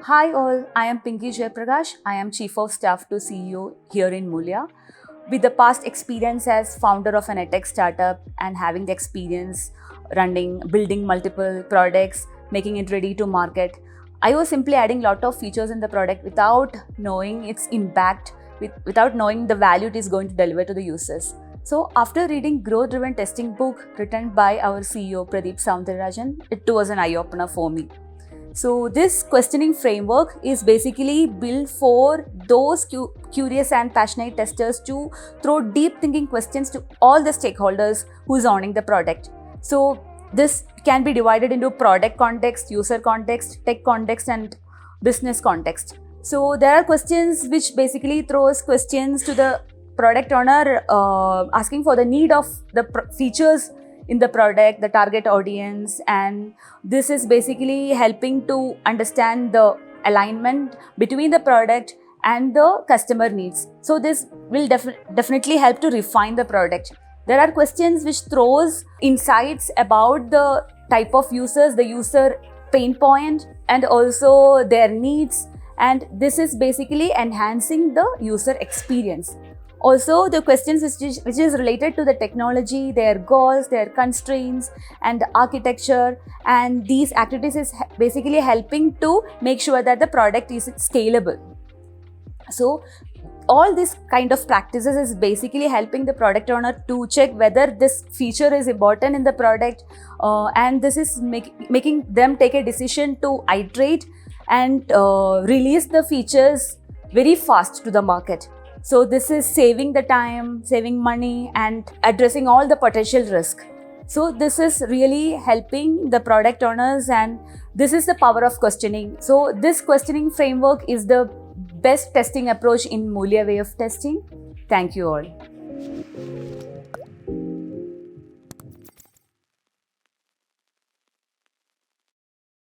Hi all, I am Pinky Jaiprakash. I am Chief of Staff to CEO here in Mulya. With the past experience as founder of an edtech startup and having the experience building multiple products, making it ready to market, I was simply adding lot of features in the product without knowing its impact, without knowing the value it is going to deliver to the users. So after reading Growth Driven Testing book written by our CEO Pradeep Soundararajan, it was an eye-opener for me. So this questioning framework is basically built for those curious and passionate testers to throw deep thinking questions to all the stakeholders who is owning the product. So this can be divided into product context, user context, tech context, and business context. So there are questions which basically throws questions to the product owner asking for the need of the features in the product, the target audience, and this is basically helping to understand the alignment between the product and the customer needs. So this will definitely help to refine the product. There are questions which throws insights about the type of users, the user pain point, and also their needs, and this is basically enhancing the user experience. Also, the questions which is related to the technology, their goals, their constraints, and the architecture, and these activities is basically helping to make sure that the product is scalable. So all this kind of practices is basically helping the product owner to check whether this feature is important in the product, and this is making them take a decision to iterate and release the features very fast to the market. So this is saving the time, saving money, and addressing all the potential risk. So this is really helping the product owners, and this is the power of questioning. So this questioning framework is the best testing approach in Mulya way of testing. Thank you all.